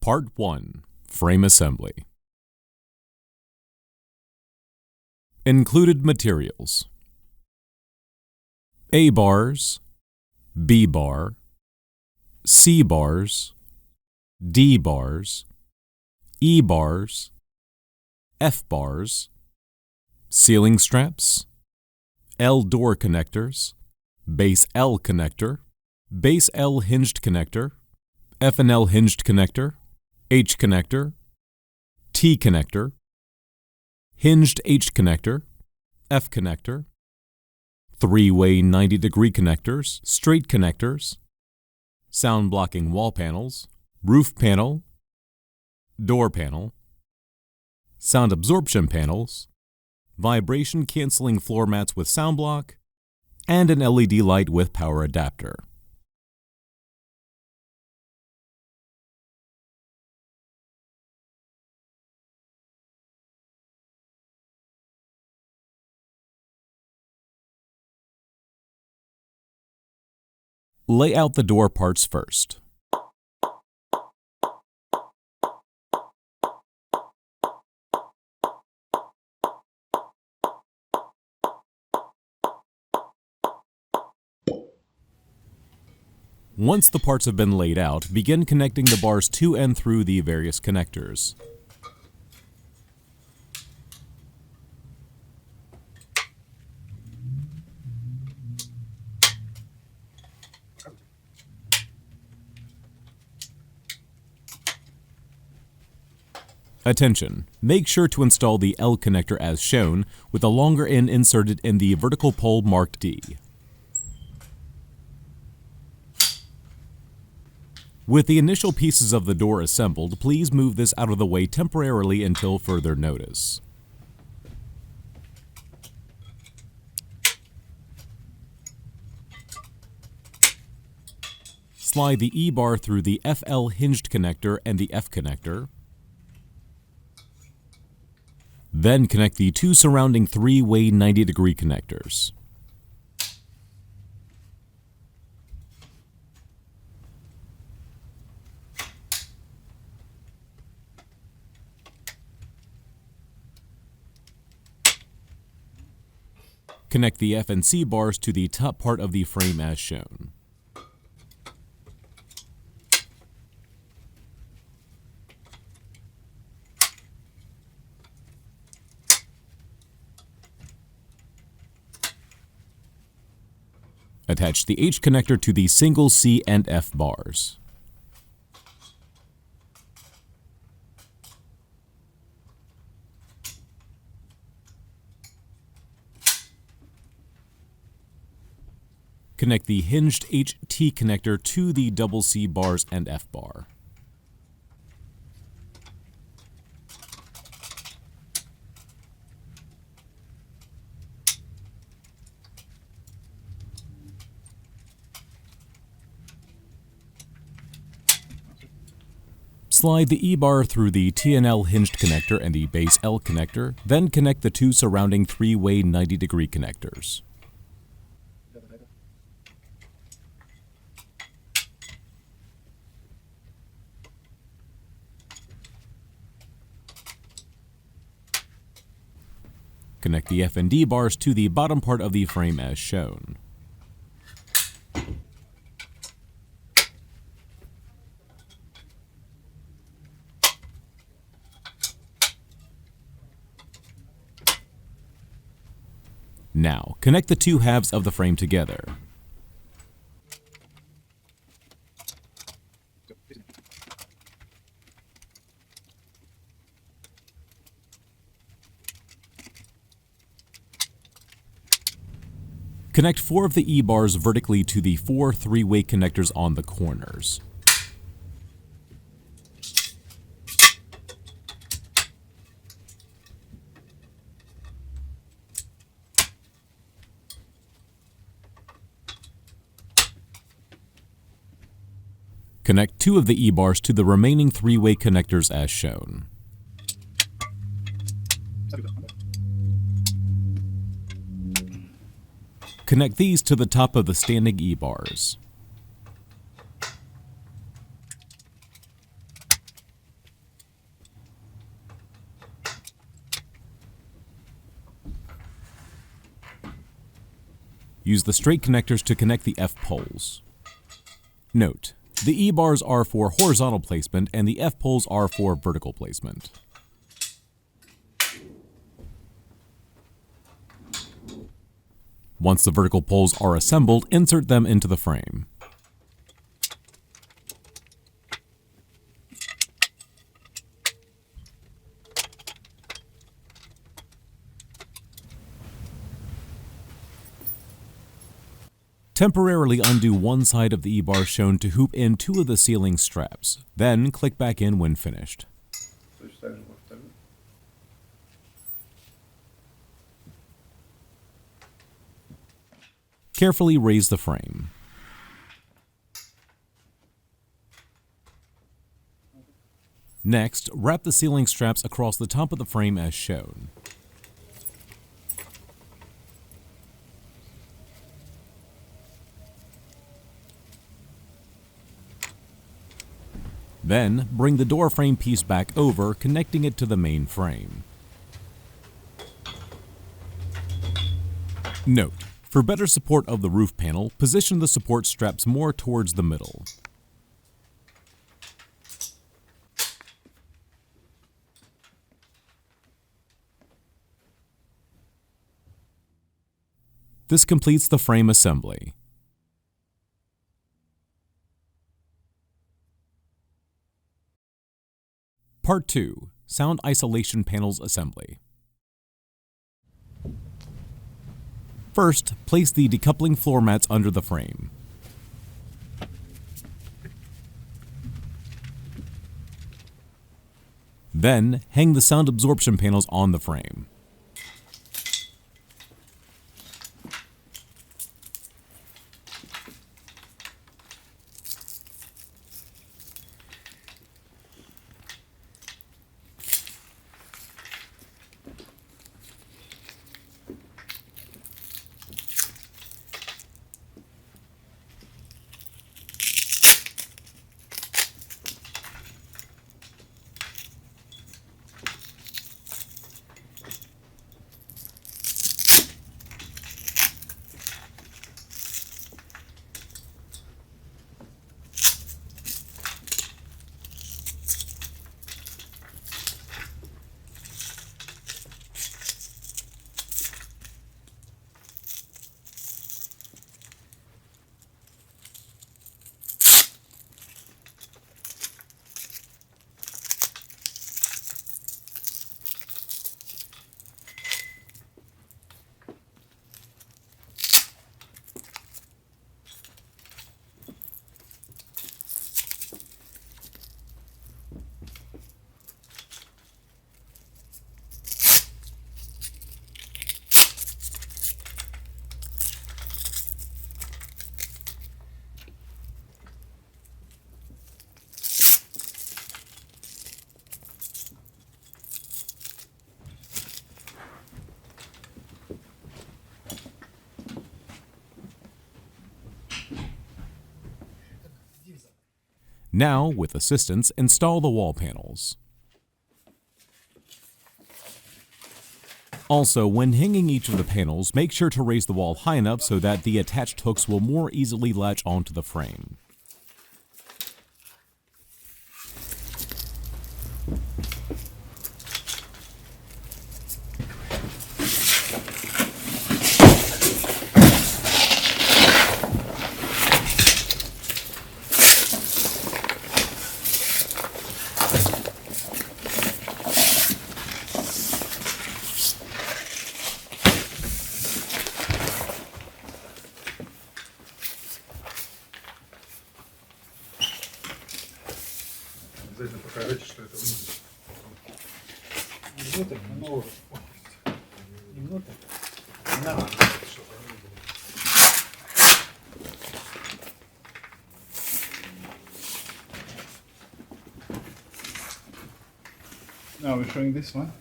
Part 1. Frame Assembly. Included materials: A bars, B bar, C bars, D bars, E bars, F bars, ceiling straps, L door connectors, base L connector, base L hinged connector, F and L hinged connector, H connector, T connector, hinged H connector, F connector, three-way 90-degree connectors, straight connectors, sound blocking wall panels, roof panel, door panel, sound absorption panels, vibration canceling floor mats with sound block, and an LED light with power adapter. Lay out the door parts first. Once the parts have been laid out, begin connecting the bars to and through the various connectors. Attention! Make sure to install the L connector as shown, with the longer end inserted in the vertical pole marked D. With the initial pieces of the door assembled, please move this out of the way temporarily until further notice. Slide the E bar through the FL hinged connector and the F connector. Then connect the two surrounding three-way 90-degree connectors. Connect the F and C bars to the top part of the frame as shown. Attach the H connector to the single C and F bars. Connect the hinged HT connector to the double C bars and F bar. Slide the E bar through the T&L hinged connector and the base L connector, then connect the two surrounding three-way 90-degree connectors. Connect the F and D bars to the bottom part of the frame as shown. Now, connect the two halves of the frame together. Connect 4 of the E bars vertically to the 4 three-way connectors on the corners. Connect 2 of the E bars to the remaining three-way connectors as shown. Connect these to the top of the standing E bars. Use the straight connectors to connect the F poles. Note: the E bars are for horizontal placement and the F poles are for vertical placement. Once the vertical poles are assembled, insert them into the frame. Temporarily undo one side of the E-bar shown to hoop in two of the ceiling straps, then click back in when finished. Carefully raise the frame. Next, wrap the ceiling straps across the top of the frame as shown. Then, bring the door frame piece back over, connecting it to the main frame. Note: for better support of the roof panel, position the support straps more towards the middle. This completes the frame assembly. Part 2: Sound Isolation Panels Assembly. First, place the decoupling floor mats under the frame. Then, hang the sound absorption panels on the frame. Now, with assistance, install the wall panels. Also, when hanging each of the panels, make sure to raise the wall high enough so that the attached hooks will more easily latch onto the frame. Обязательно покажите, что это внутрь. Внутрь, но не внутрь. На. Now we're showing this one.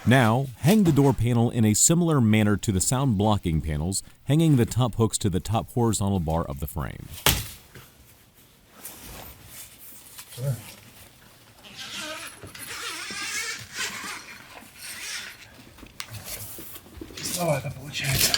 Now, hang the door panel in a similar manner to the sound blocking panels, hanging the top hooks to the top horizontal bar of the frame. Сложновато получается.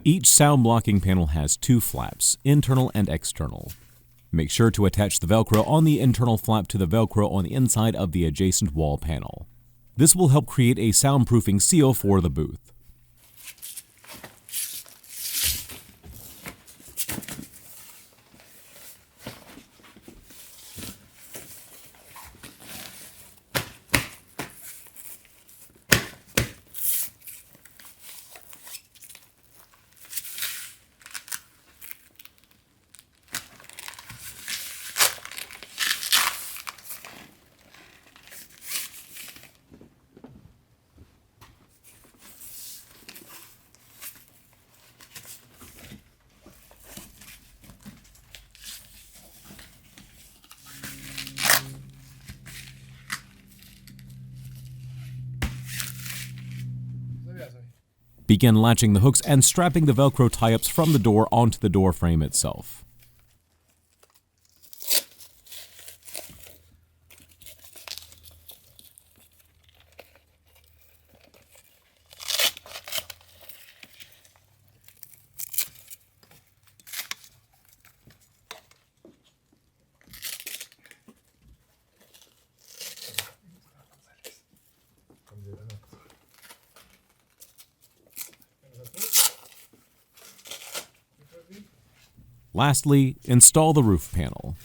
Each sound blocking panel has two flaps, internal and external. Make sure to attach the Velcro on the internal flap to the Velcro on the inside of the adjacent wall panel. This will help create a soundproofing seal for the booth. Begin latching the hooks and strapping the Velcro tie-ups from the door onto the door frame itself. Lastly, install the roof panel.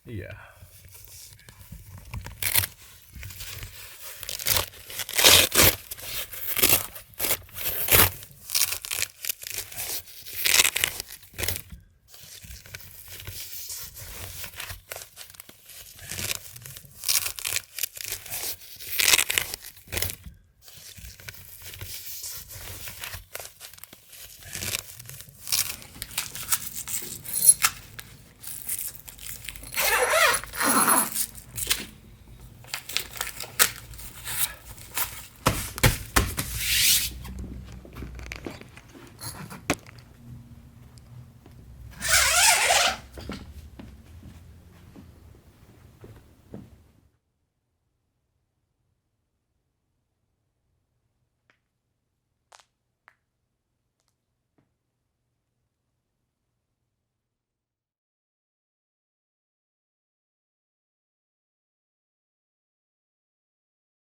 Yeah.